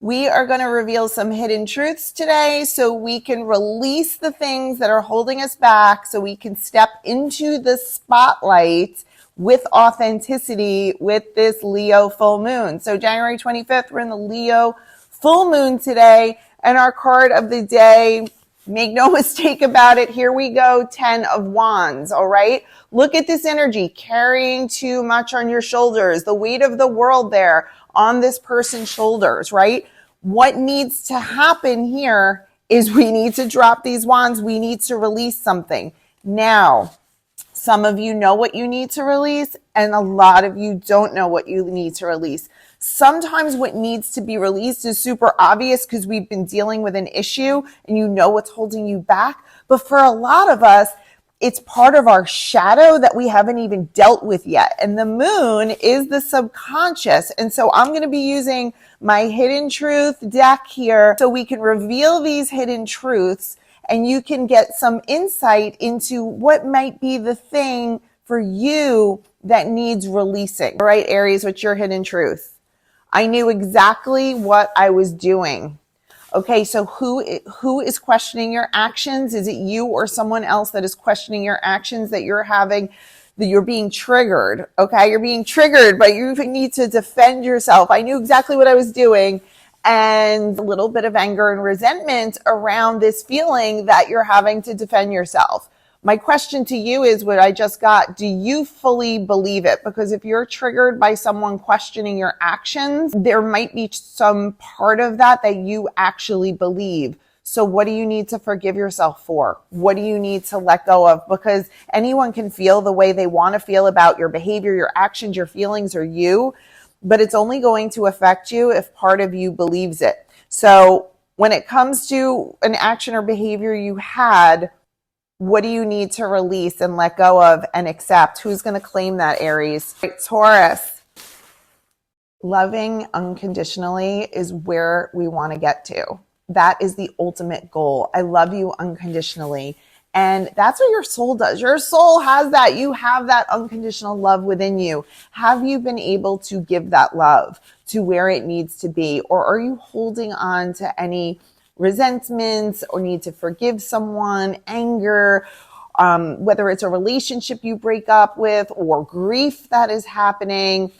We are going to reveal some hidden truths today so we can release the things that are holding us back, so we can step into the spotlight with authenticity with this Leo full moon. So January 25th, we're in the Leo full moon today, and our card of the day, make no mistake about it, here we go, 10 of Wands, all right? Look at this energy, carrying too much on your shoulders, the weight of the world there on this person's shoulders, right? What needs to happen here is we need to drop these wands. We need to release something. Now, some of you know what you need to release, and a lot of you don't know what you need to release. Sometimes what needs to be released is super obvious because we've been dealing with an issue and you know what's holding you back. But for a lot of us, it's part of our shadow that we haven't even dealt with yet. And the moon is the subconscious. And so I'm going to be using my hidden truth deck here so we can reveal these hidden truths and you can get some insight into what might be the thing for you that needs releasing. All right, Aries, what's your hidden truth? I knew exactly what I was doing. Okay, so who is questioning your actions? Is it you or someone else that is questioning your actions that you're being triggered? Okay, you're being triggered, but you need to defend yourself. I knew exactly what I was doing, and a little bit of anger and resentment around this feeling that you're having to defend yourself. My question to you is what I just got. Do you fully believe it? Because if you're triggered by someone questioning your actions, there might be some part of that you actually believe. So what do you need to forgive yourself for? What do you need to let go of? Because anyone can feel the way they want to feel about your behavior, your actions, your feelings, or you, but it's only going to affect you if part of you believes it. So when it comes to an action or behavior you had, what do you need to release and let go of and accept? Who's going to claim that, Aries? Right, Taurus. Loving unconditionally is where we want to get to. That is the ultimate goal. I love you unconditionally. And that's what your soul does. Your soul has that. You have that unconditional love within you. Have you been able to give that love to where it needs to be? Or are you holding on to any resentments or need to forgive someone, anger, whether it's a relationship you break up with or grief that is happening?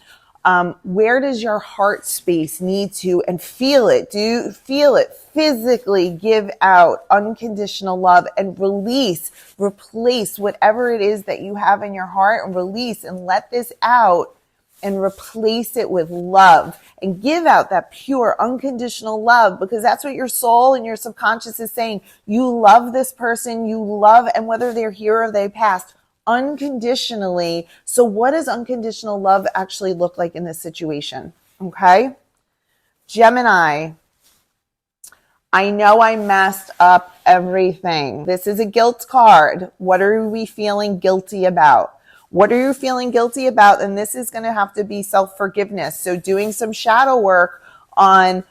Where does your heart space need to, and feel it? Do you feel it physically? Give out unconditional love and release, replace whatever it is that you have in your heart, and release and let this out and replace it with love and give out that pure unconditional love, because that's what your soul and your subconscious is saying. You love this person, you love, and whether they're here or they passed, unconditionally. So what does unconditional love actually look like in this situation? Okay. Gemini. I know I messed up everything. This is a guilt card. What are we feeling guilty about? What are you feeling guilty about? And this is going to have to be self-forgiveness. So doing some shadow work on,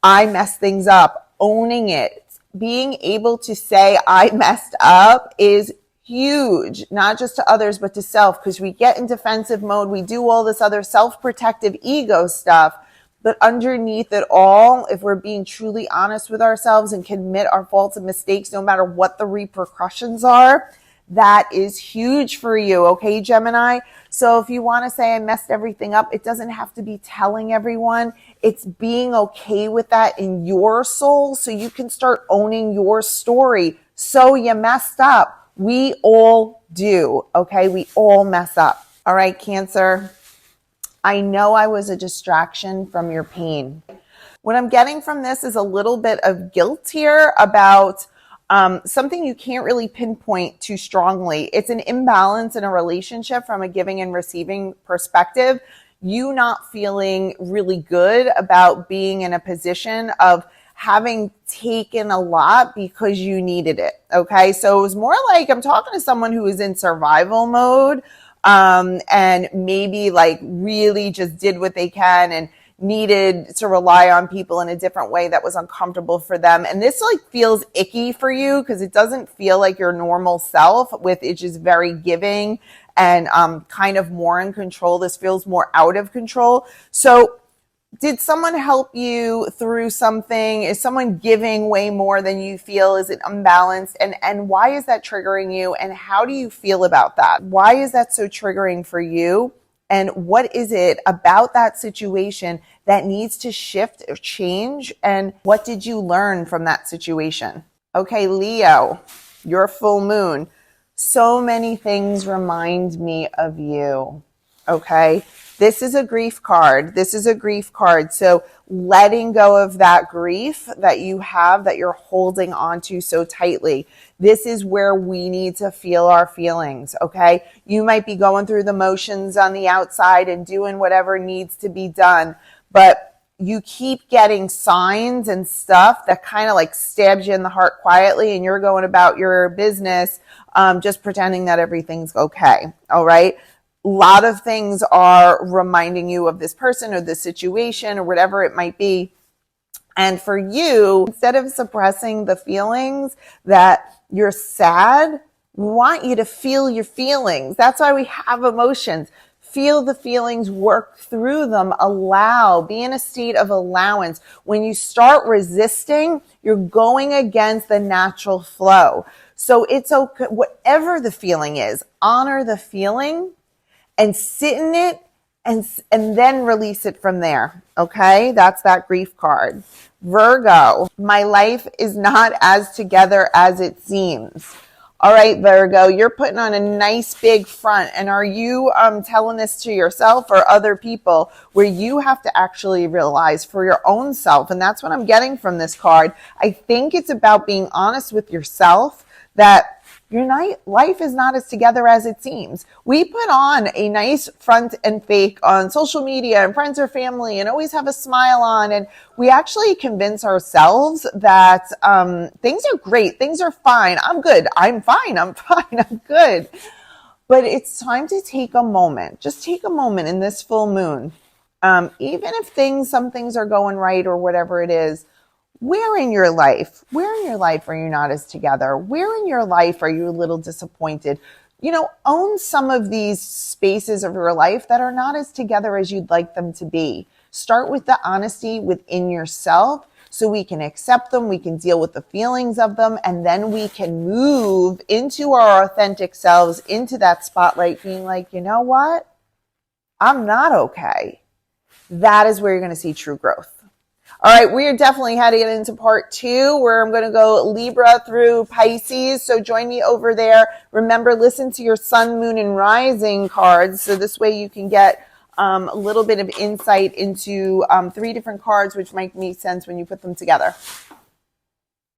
I messed things up, owning it, being able to say I messed up is huge, not just to others, but to self, because we get in defensive mode. We do all this other self-protective ego stuff. But underneath it all, if we're being truly honest with ourselves and can admit our faults and mistakes, no matter what the repercussions are, that is huge for you. Okay, Gemini? So if you want to say I messed everything up, it doesn't have to be telling everyone. It's being okay with that in your soul so you can start owning your story. So you messed up. We all do. Okay, we all mess up. All right, Cancer. I know I was a distraction from your pain. What I'm getting from this is a little bit of guilt here about something you can't really pinpoint too strongly. It's an imbalance in a relationship from a giving and receiving perspective. You not feeling really good about being in a position of having taken a lot because you needed it. Okay. So it was more like I'm talking to someone who is in survival mode, and maybe like really just did what they can and needed to rely on people in a different way that was uncomfortable for them. And this like feels icky for you because it doesn't feel like your normal self with it's just very giving and kind of more in control. This feels more out of control. So Did someone help you through something? Is someone giving way more than you feel? Is it unbalanced? And why is that triggering you? And how do you feel about that? Why is that so triggering for you? And what is it about that situation that needs to shift or change? And what did you learn from that situation? Okay, Leo, your full moon. So many things remind me of you. Okay. This is a grief card. This is a grief card. So letting go of that grief that you have, that you're holding on to so tightly. This is where we need to feel our feelings. Okay. You might be going through the motions on the outside and doing whatever needs to be done, but you keep getting signs and stuff that kind of like stabs you in the heart quietly, and you're going about your business, just pretending that everything's okay. All right. A lot of things are reminding you of this person or this situation or whatever it might be. And for you, instead of suppressing the feelings that you're sad, we want you to feel your feelings. That's why we have emotions. Feel the feelings, work through them, allow, be in a state of allowance. When you start resisting, you're going against the natural flow. So it's okay, whatever the feeling is, honor the feeling and sit in it and then release it from there. Okay. That's that grief card. Virgo, my life is not as together as it seems. All right, Virgo, you're putting on a nice big front. And are you telling this to yourself or other people, where you have to actually realize for your own self? And that's what I'm getting from this card. I think it's about being honest with yourself that your life is not as together as it seems. We put on a nice front and fake on social media and friends or family and always have a smile on. And we actually convince ourselves that things are great. Things are fine. I'm good. I'm fine. I'm fine. I'm good. But it's time to take a moment. Just take a moment in this full moon. Even if some things are going right or whatever it is, where in your life are you not as together? Where in your life are you a little disappointed? Own some of these spaces of your life that are not as together as you'd like them to be. Start with the honesty within yourself so we can accept them, we can deal with the feelings of them, and then we can move into our authentic selves, into that spotlight, being like, you know what? I'm not okay. That is where you're going to see true growth. All right, we are definitely heading into part 2, where I'm going to go Libra through Pisces. So join me over there. Remember, listen to your sun, moon, and rising cards. So this way you can get a little bit of insight into 3 different cards, which might make sense when you put them together.